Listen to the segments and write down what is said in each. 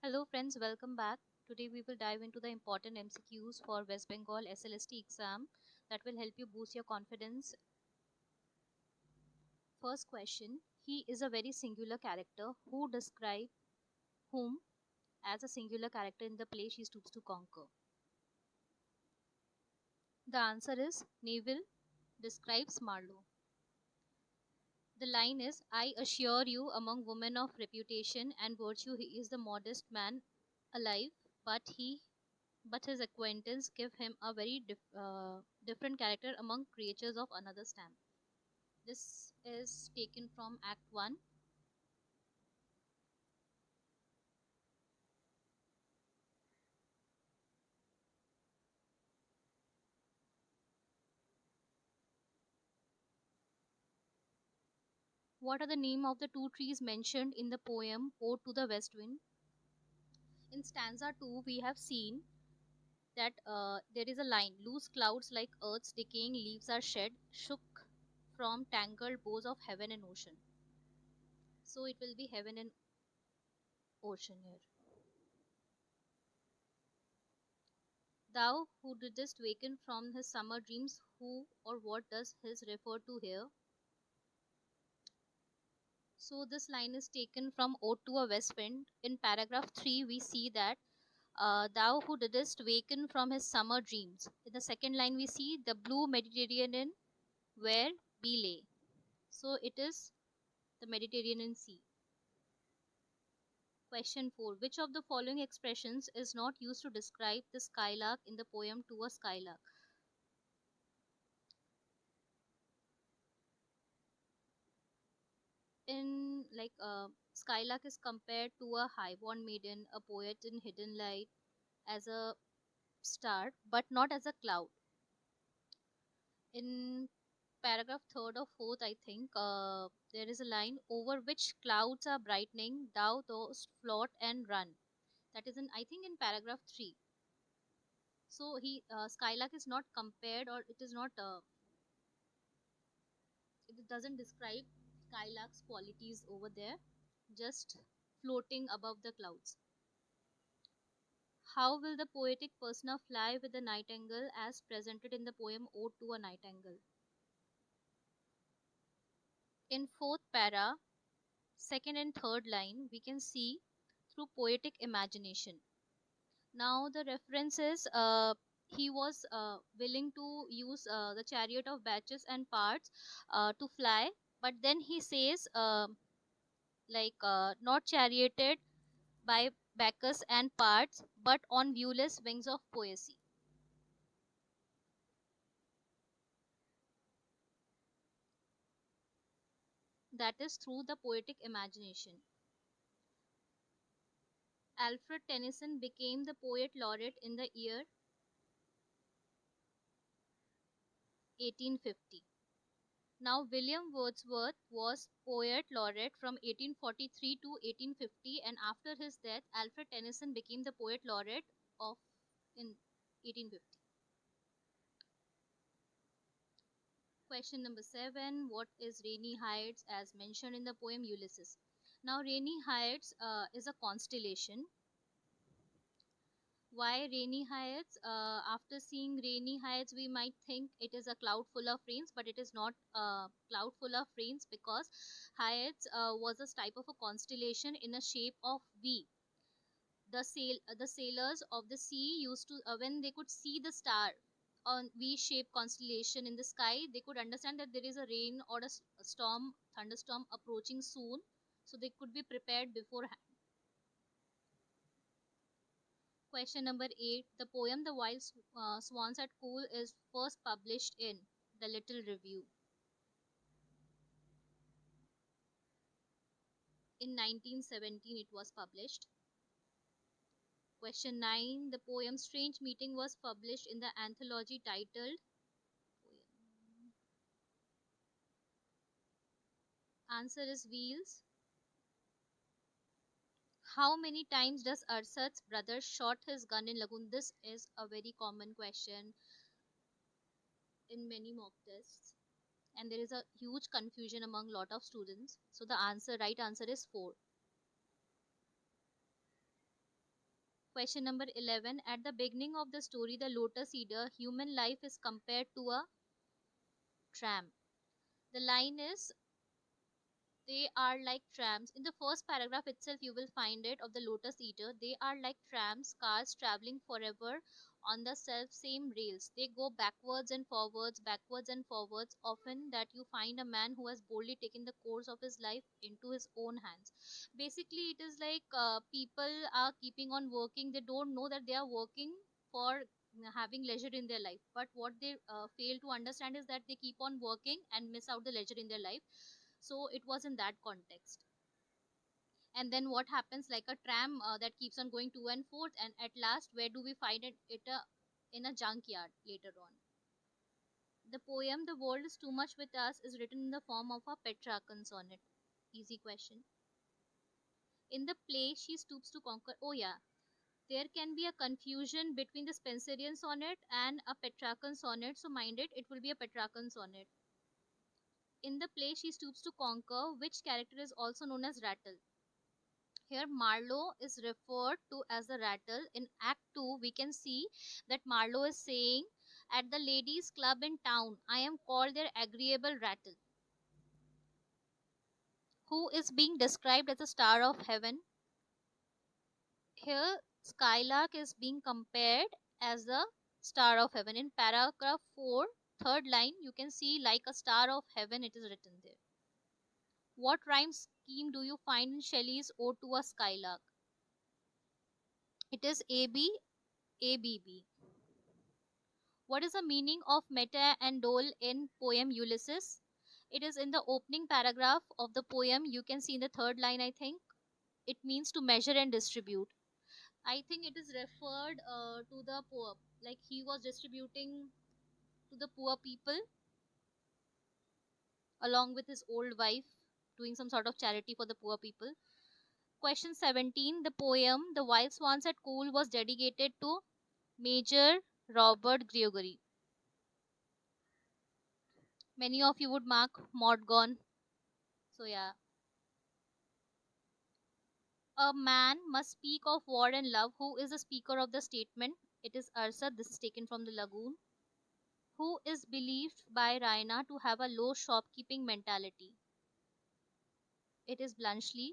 Hello friends, welcome back. Today we will dive into the important MCQs for West Bengal SLST exam that will help you boost your confidence. First question, he is a very singular character who describe whom as a singular character in the play She Stoops to Conquer. The answer is Neville describes Marlowe. The line is, I assure you, among women of reputation and virtue he is the modest man alive, but his acquaintance give him a very different character among creatures of another stamp. This is taken from Act 1. What are the name of the two trees mentioned in the poem Ode to the West Wind? In stanza 2, we have seen that there is a line, loose clouds like earth's decaying leaves are shed, shook from tangled bows of heaven and ocean. So it will be heaven and ocean here. Thou who didst waken from his summer dreams, who or what does his refer to here? So this line is taken from Ode to a West Wind. In paragraph 3, we see that thou who didst waken from his summer dreams. In the second line, we see the blue Mediterranean where we lay. So it is the Mediterranean Sea. Question 4. Which of the following expressions is not used to describe the skylark in the poem To a Skylark? In skylark is compared to a highborn maiden, a poet in hidden light, as a star, but not as a cloud. In paragraph third or fourth, I think there is a line, over which clouds are brightening, thou dost float and run. That is in, I think, in paragraph 3. So he skylark is not compared, or it is not it doesn't describe skylark's qualities over there, just floating above the clouds. How will the poetic persona fly with the nightingale as presented in the poem Ode to a Nightingale? In fourth para, second and third line, we can see through poetic imagination. Now the reference is he was willing to use the chariot of batches and parts to fly, but then he says not charioted by Bacchus and parts, but on viewless wings of poesy. That is through the poetic imagination. Alfred Tennyson became the poet laureate in the year 1850. Now, William Wordsworth was poet laureate from 1843 to 1850, and after his death, Alfred Tennyson became the poet laureate of in 1850. Question number 7. What is Rainy Heights as mentioned in the poem Ulysses? Now, Rainy Heights is a constellation. Why Rainy Heights? After seeing Rainy Heights, we might think it is a cloud full of rains, but it is not a cloud full of rains, because Heights was a type of a constellation in a shape of V. The sailors of the sea used to, when they could see the star on V-shaped constellation in the sky, they could understand that there is a rain or a storm, thunderstorm approaching soon, so they could be prepared beforehand. Question number 8. The poem The Wild Swans at Cool is first published in The Little Review. In 1917 it was published. Question 9. The poem Strange Meeting was published in the anthology titled poem. Answer is Wheels. How many times does Arsad's brother shot his gun in Lagoon? This is a very common question in many mock tests, and there is a huge confusion among lot of students. So the right answer is 4. Question number 11. At the beginning of the story, the lotus eater, human life is compared to a tram. The line is, they are like trams. In the first paragraph itself, you will find it of the lotus eater. They are like trams, cars traveling forever on the self same rails. They go backwards and forwards. Often, that you find a man who has boldly taken the course of his life into his own hands. Basically, it is like people are keeping on working. They don't know that they are working for having leisure in their life, but what they fail to understand is that they keep on working and miss out the leisure in their life. So it was in that context. And then what happens, like a tram that keeps on going to and forth, and at last where do we find it in a junkyard later on. The poem "The World is Too Much with Us" is written in the form of a Petrarchan sonnet. Easy question. In the play She Stoops to Conquer, oh yeah, there can be a confusion between the Spenserian sonnet and a Petrarchan sonnet, so mind it, it will be a Petrarchan sonnet. In the play She Stoops to Conquer, which character is also known as Rattle? Here Marlowe is referred to as the rattle. In Act 2, we can see that Marlowe is saying, "At the ladies' club in town, I am called their agreeable rattle." Who is being described as a star of heaven? Here Skylark is being compared as the star of heaven. In paragraph 4, third line, you can see like a star of heaven, it is written there. What rhyme scheme do you find in Shelley's Ode to a Skylark? It is AB, ABB. What is the meaning of meta and dole in poem Ulysses? It is in the opening paragraph of the poem. You can see in the third line, I think. It means to measure and distribute. I think it is referred to the poor, like he was distributing to the poor people along with his old wife, doing some sort of charity for the poor people. Question 17. The poem "The Wild Swans at Cool" was dedicated to Major Robert Gregory. Many of you would mark Morgon. So yeah. A man must speak of war and love. Who is the speaker of the statement? It is Ursa. This is taken from the Lagoon. Who is believed by Raina to have a low shopkeeping mentality? It is Bluntschli.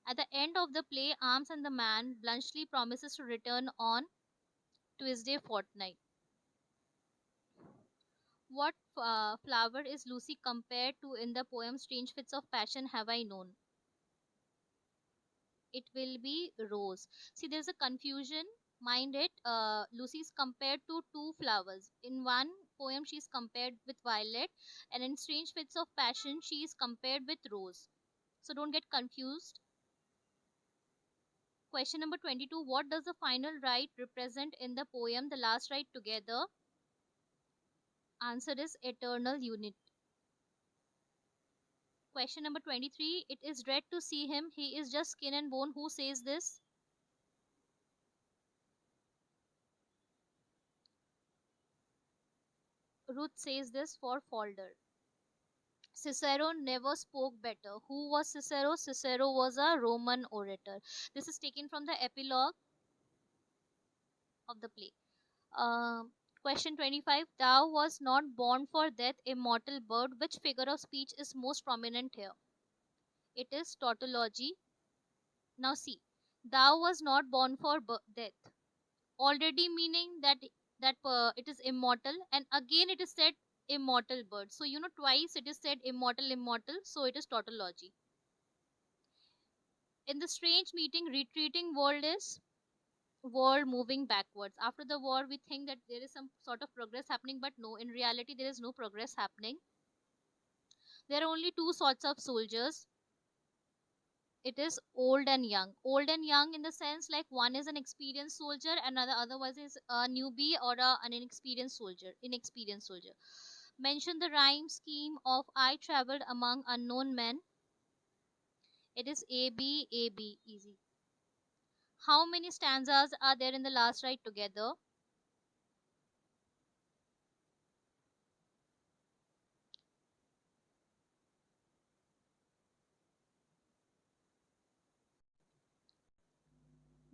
At the end of the play Arms and the Man, Bluntschli promises to return on Tuesday fortnight. What flower is Lucy compared to in the poem Strange Fits of Passion Have I Known? It will be rose. See, there's a confusion. Mind it. Lucy is compared to two flowers. In one poem, she is compared with violet, and in Strange Fits of Passion, she is compared with rose. So don't get confused. Question number 22. What does the final rite represent in the poem The Last Ride Together? Answer is eternal unity. Question number 23. It is dread to see him. He is just skin and bone. Who says this? Ruth says this for Falder. Cicero never spoke better. Who was Cicero? Cicero was a Roman orator. This is taken from the epilogue of the play. Question 25. Thou was not born for death, immortal bird. Which figure of speech is most prominent here? It is tautology. Now see, thou was not born for death. Already meaning that it is immortal, and again it is said immortal bird. So you know twice it is said immortal, immortal. So it is tautology. In the strange meeting, retreating world is world moving backwards. After the war, we think that there is some sort of progress happening, but no, in reality, there is no progress happening. There are only two sorts of soldiers. It is old and young. Old and young in the sense like one is an experienced soldier, and otherwise is a newbie or an inexperienced soldier. Inexperienced soldier. Mention the rhyme scheme of "I traveled among unknown men." It is A B A B. Easy. How many stanzas are there in The Last Ride Together?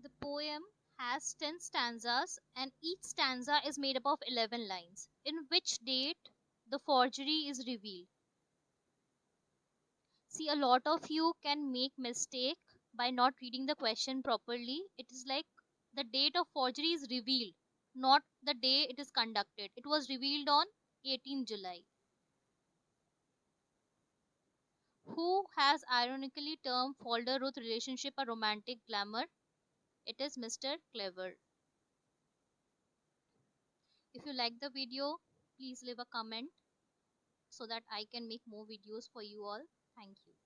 The poem has 10 stanzas and each stanza is made up of 11 lines. In which date the forgery is revealed? See, a lot of you can make mistake by not reading the question properly. It is like the date of forgery is revealed, not the day it is conducted. It was revealed on 18 July. Who has ironically termed Folder-Ruth relationship a romantic glamour? It is Mr. Clever. If you like the video, please leave a comment so that I can make more videos for you all. Thank you.